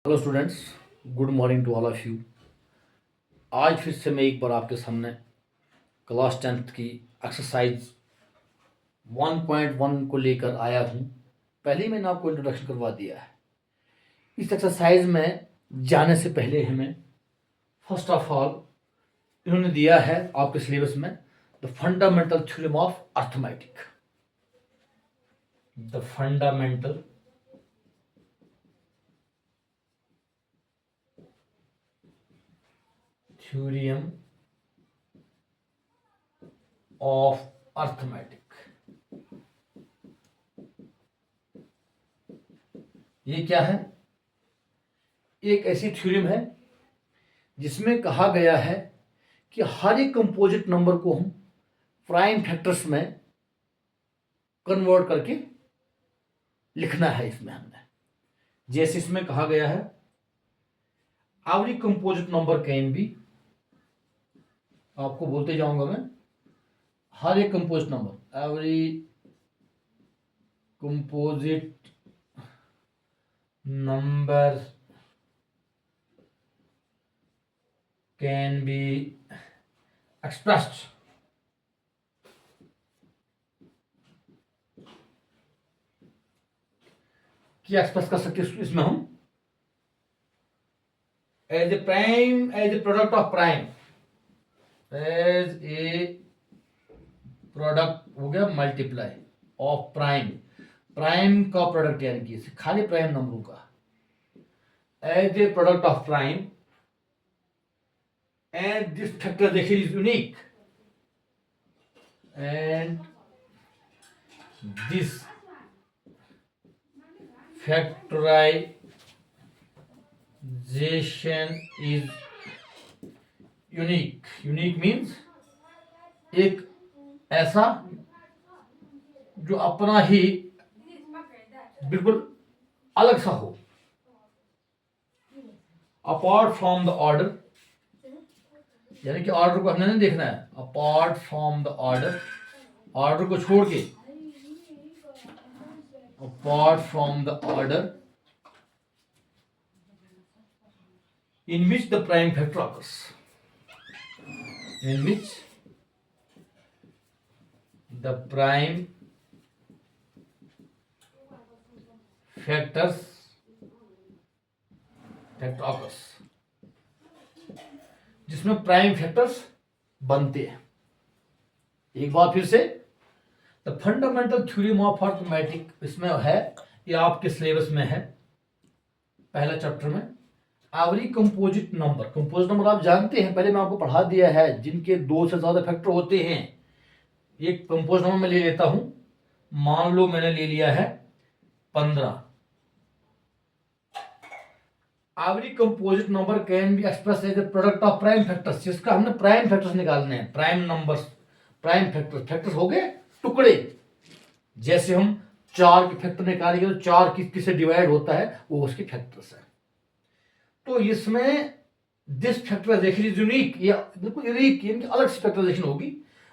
Hello students, good morning to all of you. आज फिर से मैं एक बार आपके सामने क्लास 10th की एक्सरसाइज 1.1 को लेकर आया हूँ। पहले ही मैंने आपको इंट्रोडक्शन करवा दिया है। इस एक्सरसाइज में जाने से पहले हमें फर्स्ट ऑफ ऑल इन्होंने दिया है आपके सिलेबस में the fundamental theorem of arithmetic. The fundamental theorem of arithmetic. ये क्या है? एक ऐसी थ्योरम है जिसमें कहा गया है कि हर एक कंपोजिट नंबर को हम प्राइम फैक्टर्स में कन्वर्ट करके लिखना है। इसमें हमने जैसे इसमें कहा गया है every composite number can be, आपको बोलते जाऊंगा मैं, हर एक composite number, every composite number can be expressed क्या एक्सप्रेस कर सकते हैं इसमें हम as a prime, as a product of prime, as a product हो गया मल्टीप्लाई ऑफ प्राइम, प्राइम का प्रोडक्ट यानी कि खाली प्राइम नंबरों का, as a product of prime and this factor देखिए is unique and this factorization is unique. Unique means एक ऐसा जो अपना ही बिल्कुल अलग सा हो, अपार्ट फ्रॉम द ऑर्डर, यानी कि ऑर्डर को हमने नहीं देखना है, apart from the order, order को छोड़ के, apart from the order in which the prime factor occurs, in which the prime factor occurs, जिसमें प्राइम फैक्टर्स बनते हैं। एक बार फिर से, the fundamental theorem of arithmetic इसमें है, ये आपके सिलेबस में है पहला चैप्टर में। Every composite number, composite number आप जानते हैं, पहले मैं आपको पढ़ा दिया है, जिनके 2 से ज्यादा फैक्टर होते हैं। एक कंपोजिट नंबर मैं ले लेता हूं, मान लो मैंने ले लिया है 15। Every composite number can be express as a product of prime factors, जिसका हमने प्राइम फैक्टर्स निकालने हैं। प्राइम नंबर्स, प्राइम फैक्टर्स हो गए टुकड़े। जैसे हम 4 के फैक्टर निकालेंगे तो 4 किससे डिवाइड होता है, वो उसके फैक्टर्स है। तो इसमें दिस फैक्टराइजेशन इज यूनिक, ये बिल्कुल यूनिक, यानी अलग से फैक्टराइजेशन होगी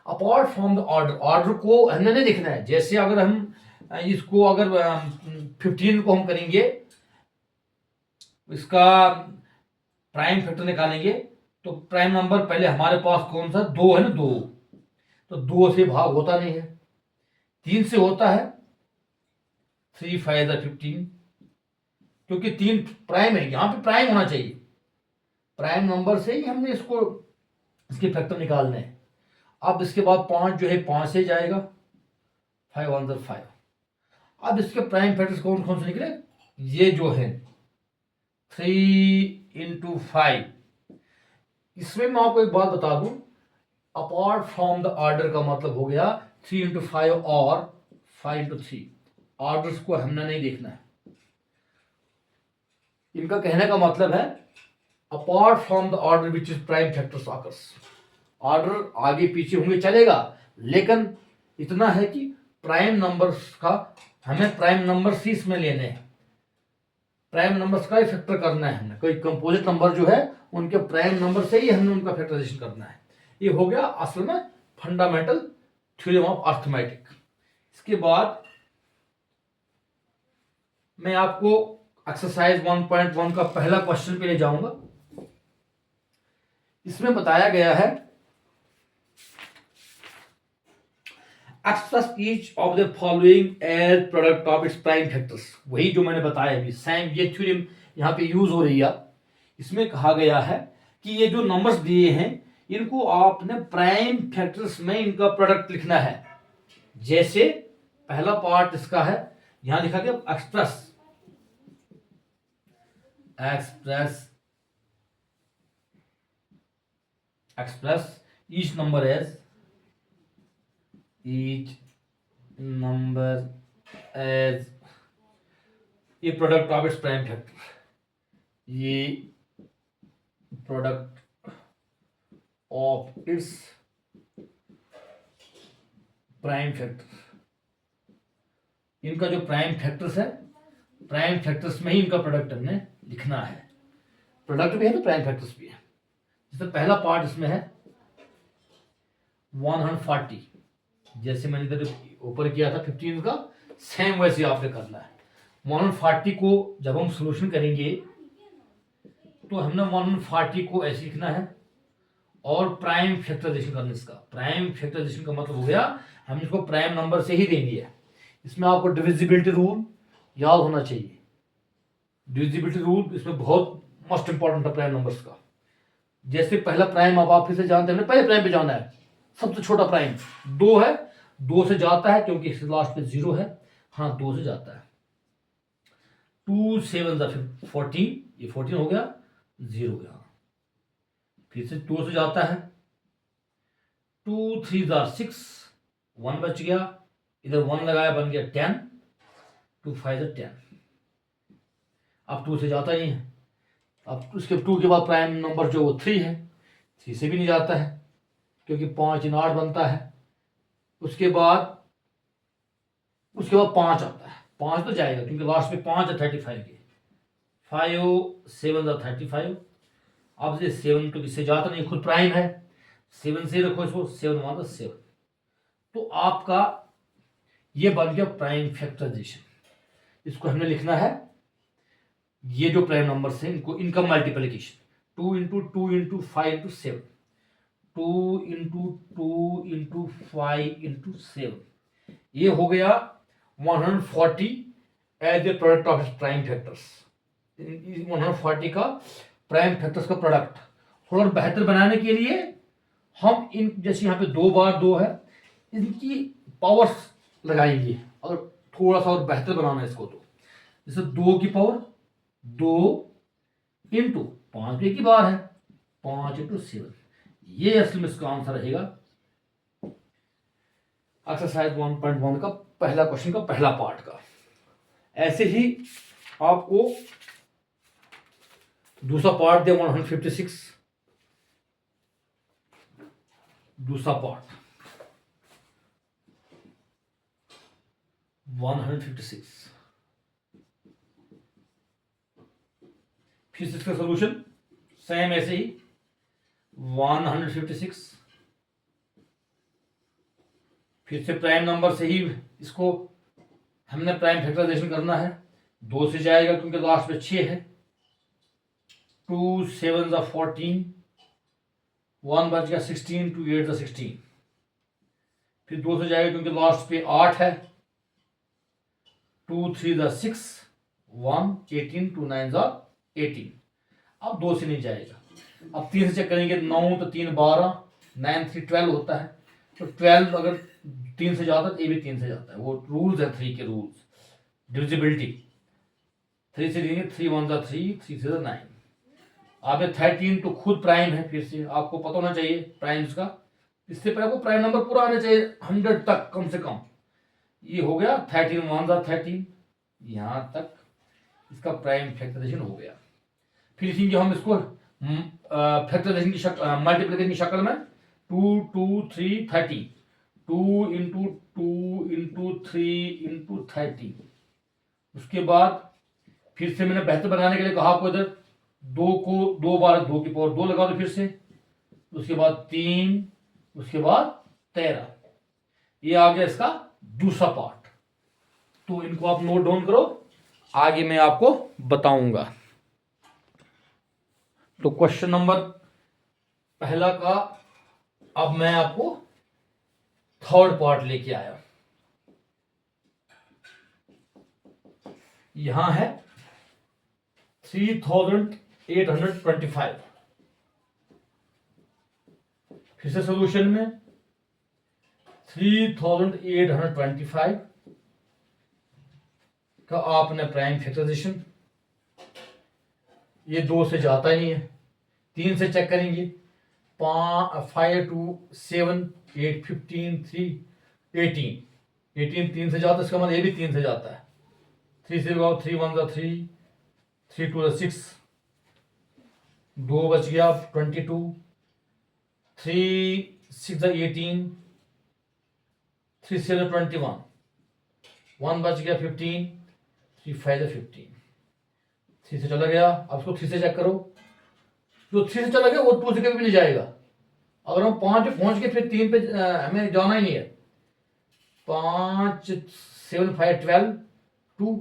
apart from the order. Order को हमने नहीं देखना है। जैसे अगर हम इसको अगर 15 को हम करेंगे, इसका प्राइम फैक्टर निकालेंगे, तो प्राइम नंबर पहले हमारे पास कौन सा 2 है ना, 2, तो 2 से भाग होता नहीं है, 3 से होता है, 3 5 15, क्योंकि 3 प्राइम है, यहां पे प्राइम होना चाहिए। प्राइम नंबर से ही हमने इसको, इसके फैक्टर निकालने हैं। अब इसके बाद 5 जो है 5 से जाएगा, 5 1 5। अब इसके प्राइम फैक्टर्स कौन कौन से निकले, ये जो है 3 × 5। इसमें मैं आपको एक बात बता दूं, अपार्ट फ्रॉम द ऑर्डर का मतलब हो गया 3 × 5 और 5 × 3। ऑर्डर्स को हमने नहीं देखना है। इनका कहने का मतलब है apart from the order which is prime factors occurs. Order आगे पीछे होंगे चलेगा, लेकिन इतना है कि प्राइम नंबर्स का हमें प्राइम नंबर ही इसमें लेने हैं, प्राइम नंबर्स का ही फैक्टर करना है हमें। कोई कंपोजिट नंबर जो है उनके प्राइम नंबर से ही हमने उनका फैक्टराइजेशन करना है। ये हो गया असल में फंडामेंटल थ्योरम ऑफ अर्थमेटिक। इसके बाद मैं आपको एक्सरसाइज 1.1 का पहला क्वेश्चन पे ले जाऊंगा। इसमें बताया गया है express each of the following as product of its prime factors. वही जो मैंने बताया अभी, सेम ये थ्योरम यहां पे यूज हो रही है। इसमें कहा गया है कि ये जो नंबर्स दिए हैं इनको आपने प्राइम फैक्टर्स में इनका प्रोडक्ट लिखना है। जैसे पहला पार्ट इसका है, यहां लिखा गया एक्सप्रेस ईच नंबर एज ये product of its prime factor, ये product of its prime factor. इनका जो प्राइम फैक्टर्स है, प्राइम फैक्टर्स में ही इनका प्रोडक्ट हमने लिखना है। प्रोडक्ट भी है तो प्राइम फैक्टर्स भी है। जैसे पहला पार्ट इसमें है 140, जैसे मैंने इधर ऊपर किया था 15 का, सेम वैसे आपने करना है। 140 को जब हम सोल्यूशन करेंगे तो हमने 140 को ऐसे लिखना है और प्राइम फैक्टराइजेशन करना। इसका प्राइम फैक्टराइजेशन का मतलब हो गया हम इसको प्राइम नंबर से ही देंगे। इसमें आपको डिविजिबिलिटी रूल याद होना चाहिए। डिविजिबिलिटी रूल इसमें बहुत मोस्ट इंपॉर्टेंट है प्राइम नंबर्स का। जैसे पहला प्राइम आप फिर से जानते हैं, पहले प्राइम पे जाना है। सबसे छोटा प्राइम 2 है, 2 से जाता है क्योंकि लास्ट पे 0 है। हाँ 2 से जाता है। 2 7 14, ये 14 हो गया, 0 हो गया। फिर से 2 से जाता है, 2 3 6, 1 बच गया, इधर 1 लगाया, बन गया 10, 2 5 10। अब 2 से जाता नहीं है। अब उसके 2 के बाद प्राइम नंबर जो वो 3 है, 3 से भी नहीं जाता है क्योंकि 5 इन 8 बनता है। उसके बाद 5 आता है। 5 तो जाएगा क्योंकि लास्ट में 5 है 35 के। 5 7 35। अब ये 7 तो किससे जाता नहीं, खुद प्राइम है, 7 से रखो इसको, 7 1 7। तो आपका ये बन गया प्राइम फैक्टराइजेशन। इसको हमने लिखना है, ये जो प्राइम नंबर्स हैं इनको, इनका multiplication 2 into 2 into 5 into 7, 2 into 2 into 5 into 7। ये हो गया 140 as a product of prime factors. 140 का प्राइम फैक्टर्स का प्रोडक्ट। थोड़ा बेहतर बनाने के लिए हम इन, जैसे यहाँ पे 2 बार 2 है, इनकी पावर्स लगाएंगे अगर थोड़ा सा और बेहतर बनाना है इसको। तो जैसे 2 की पावर 2 इंटू 5 एक ही बार है, 5 इंटू 7। ये असल में इसका आंसर रहेगा एक्सरसाइज 1.1 का पहला क्वेश्चन का पहला पार्ट का। ऐसे ही आपको दूसरा पार्ट दे 156, दूसरा पार्ट 156। फिर से इसका सोल्यूशन सेम ऐसे ही 156। फिर से प्राइम नंबर से ही इसको हमने प्राइम फैक्टराइजेशन करना है। 2 से जाएगा क्योंकि लास्ट में 6 है। 2 7 14, 1 बच गया 16, 2 8 16। फिर 2 से जाएगा क्योंकि लास्ट पे 8 है। 2 3 6, 1 18, 2 9 18। अब 2 से नहीं जाएगा। अब 3 से चेक करेंगे, 9 तो 3 12, 9 3 12 होता है। तो 12 अगर 3 से जाता है तो ये भी 3 से जाता है। वो रूल्स है 3 के रूल्स, डिविजिबिलिटी। 3 से देंगे, 3 1 3, 3 से 9। आप 13 तो खुद प्राइम है। फिर से आपको पता होना चाहिए प्राइम्स का। इससे पहले आपको प्राइम नंबर पूरा आना चाहिए 100 तक कम से कम। ये हो गया 13 1 13, यहां तक इसका प्राइम फैक्टराइजेशन हो गया। फिर लिखेंगे हम इसको फैक्टराइजेशन की शक्ल, मल्टीप्लिकेशन की शक्ल में 2 2 3 30, 2 इंटू 2 इंटू 3 इंटू 30। उसके बाद फिर से मैंने बेहतर बनाने के लिए कहा आपको, इधर 2 को 2 बार 2 की पावर 2 लगा दो फिर से। उसके बाद 3, उसके बाद 13। ये आ गया इसका दूसरा पार्ट। तो इनको आप नोट डाउन करो। आगे मैं आपको बताऊंगा। तो क्वेश्चन नंबर पहला का अब मैं आपको थर्ड पार्ट लेके आया। यहां है 3825। फिर से सोल्यूशन में 3825 का आपने प्राइम फैक्टराइजेशन, ये 2 से जाता ही नहीं है, 3 से चेक करेंगे। 5 2 7 8 15 3 18 3 से जाता है, इसका मतलब ये भी 3 से जाता है। 3 से लगाओ, 3 1 3, 3 2 6, 2 बच गया 22, 3 6 18, 3 7 21, 1 बच गया 15, 3 5 15, 3 से चला गया। अब उसको 3 से चेक करो, जो 3 से चला गया वो 2 से कभी भी नहीं जाएगा। अगर हम 5 पे पहुंच के फिर 3 पे हमें जाना ही नहीं है। 5 7 5 12 2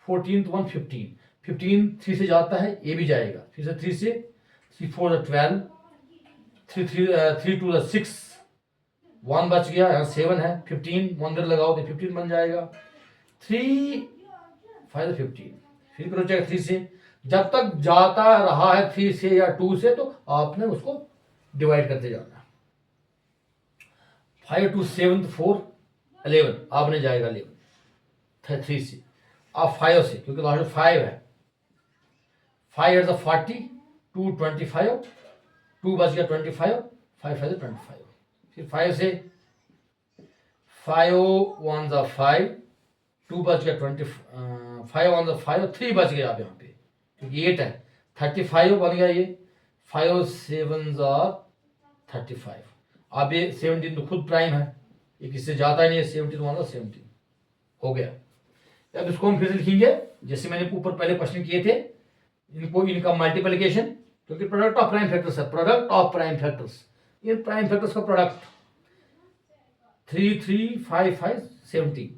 14 1 15, 15 3 से जाता है, ये भी जाएगा। फिर से 3 से 3 4 12, 3 2 6, 1 बच गया, यहाँ 7 है, 15 1 लगाओ तो 15 बन जाएगा। 3 5 15, फिर करो चेक 3 से। जब तक जाता रहा है 3 से या 2 से, तो आपने उसको डिवाइड करते जाना। 5 2 7 4 11, आपने जाएगा 11 3 से। आप 5 से, क्योंकि लास्ट में 5 है, 5 8 40, 2 25, 2 बच गया 25, 5 5 25। फिर 5 से 5 1 5, 2 बच गया 20, 5 1 5, 3 बच गया आप यहाँ पे, क्योंकि 8 है, 35 बन गया ये। 5 7 35। अब ये 17 तो खुद प्राइम है, ये किससे जाता ही नहीं है। 17 1 17 हो गया। अब इसको हम फिर से लिखेंगे जैसे मैंने ऊपर पहले प्रश्न किए थे, इनको इनका मल्टीप्लिकेशन, क्योंकि प्रोडक्ट ऑफ प्राइम फैक्टर्स है, प्रोडक्ट ऑफ प्राइम फैक्टर्स, इन प्राइम फैक्टर्स का product. 3 3 5 5 70,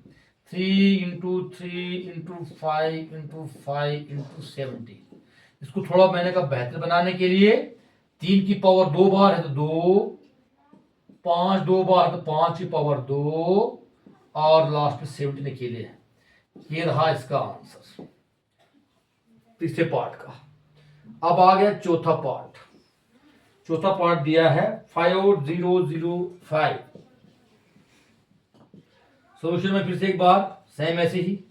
3 into 3 into 5 into 5 into 70। इसको थोड़ा मैंने कहा बेहतर बनाने के लिए 3 की पावर 2 बार है तो 2, 5 2 बार तो 5 की पावर 2, और लास्ट में 70 अकेले है। ये रहा इसका आंसर तीसरे पार्ट का। अब आ गया चौथा पार्ट। चौथा पार्ट दिया है 5005। सोल्यूशन में फिर से एक बार सेम ऐसे ही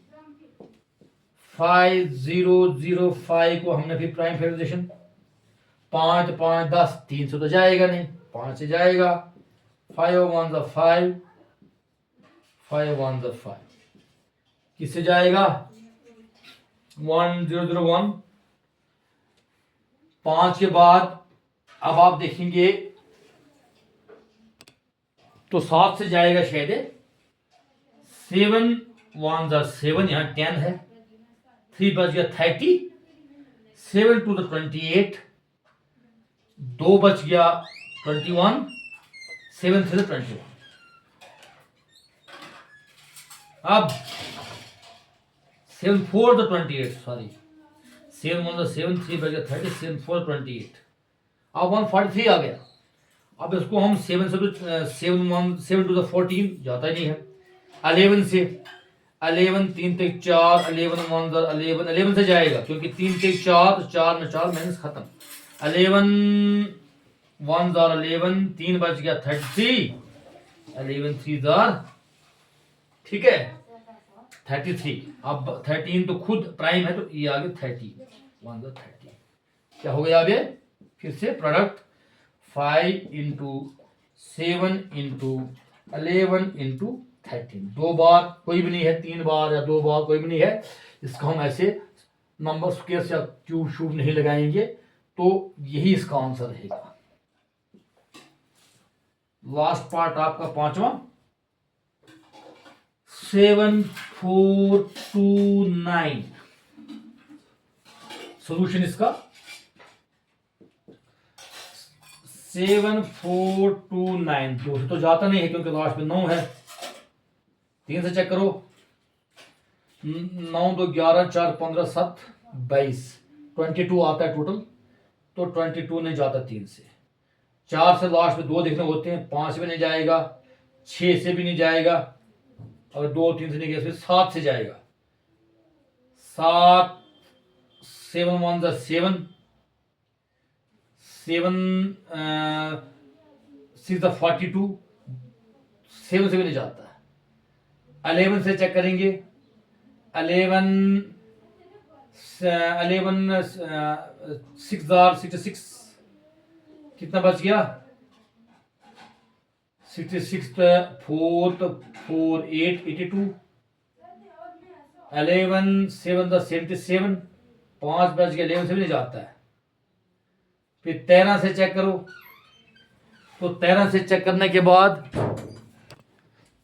5005 को हमने फिर प्राइम फैक्टराइजेशन, 5 5 10, 3 से तो जाएगा नहीं, 5 से जाएगा। 5 1 5, 5 1 5, किससे जाएगा 1001। 5 के बाद अब आप देखेंगे तो 7 से जाएगा शायद। 7 1 7, यहाँ 10 है, 3 बच गया 30, 7 2 28, 2 बच गया 21, 7 3 21। अब 7 4 28, सॉरी 7 1 7, 3 बच गया 30, 7 4 28। अब 143 आ गया। अब इसको हम 7 से 7 1 7 2 14 जाता ही नहीं है। 11 से 11 3 तक 4, 11 1 11, 11 से जाएगा, क्योंकि 3 तक 4 तो 4 में 4 माइनस खत्म। 11 1 11, 3 बच गया 33, 11 3 ठीक है 33। अब 13 तो खुद प्राइम है, तो ये आ गया 30 1 30। क्या हो गया अब ये फिर से प्रोडक्ट 5 इंटू 7 इंटू 11 इंटू 13, 2 बार कोई भी नहीं है, 3 बार या 2 बार कोई भी नहीं है। इसका हम ऐसे नंबर स्क्वायर या क्यूब शूब नहीं लगाएंगे, तो यही इसका आंसर रहेगा। लास्ट पार्ट आपका पांचवा 7429। सॉल्यूशन इसका 7429, 2 से तो जाता नहीं है क्योंकि लास्ट में 9 है। 3 से चेक करो, 9 2 11 4 15 7 22 22 आता है टोटल। तो 22 नहीं जाता 3 से। 4 से लास्ट में 2 देखने होते हैं, 5 में नहीं जाएगा, 6 से भी नहीं जाएगा, और 2 3 से नहीं गया, 7 से जाएगा। 7 7 1 7 7 6 42, 7 से भी नहीं जाता है। 11 से चेक करेंगे। 11 6 66, कितना बच गया? 66 4 4 8 82। 11 7 77, 5 बच गया, 11 से भी नहीं जाता है। फिर 13 से चेक करो। तो 13 से चेक करने के बाद,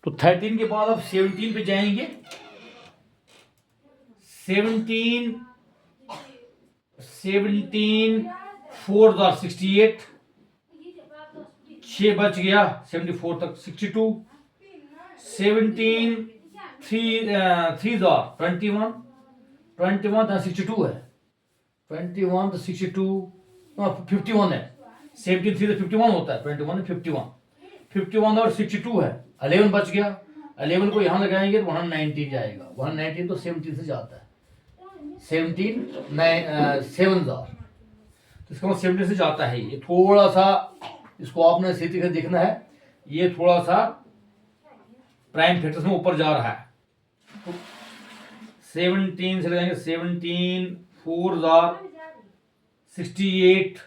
तो 13 के बाद आप 17 पे जाएंगे। 17 4 68, 6 बच गया, 74 तक 62। 17 3 21, 21 था 62 है, 21 तो 62 51 है। 17 3 तो 51 होता है, 21 में 51 और 62 है। 11 बच गया। 11 को यहाँ लगाएंगे तो 119 जाएगा। 119 तो 17 से जाता है। 17 7,000, तो इसका मतलब 17 से जाता है। ये थोड़ा सा इसको आपने सीधी से देखना है, ये थोड़ा सा प्राइम फैक्टर्स में ऊपर जा रहा है। तो 17 से लगाएंगे। 17 4 68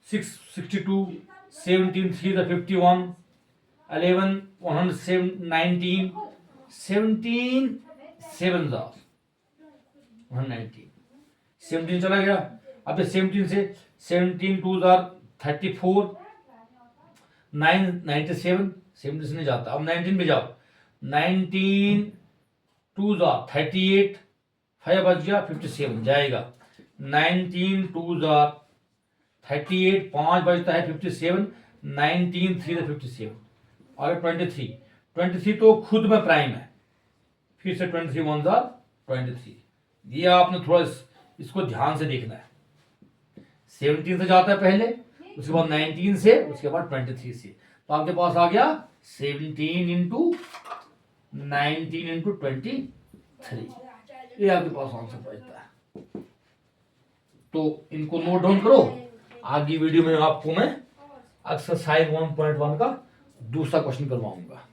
6 62, 17 3 51, 11 119, 17 7 119, 17 चला गया। अब 17 से 17 2 34, 9 97, 17 से नहीं जाता। अब 19 पे जाओ। 19 2 38, 5 बच गया, 57 जाएगा। 19 2 38, 5 बचता है 57, 19 3 57 और 23 तो खुद में प्राइम है। फिर से 23 1 23। ये आपने थोड़ा इसको ध्यान से देखना है। 17 से जाता है पहले, उसके बाद 19 से, उसके बाद 23 से। तो आपके पास आ गया 17 इंटू 19 इंटू 23। ये आपके पास आंसर बचता है। तो इनको नोट डाउन करो। आगे वीडियो में आपको मैं एक्सरसाइज 1.1 का दूसरा क्वेश्चन करवाऊंगा।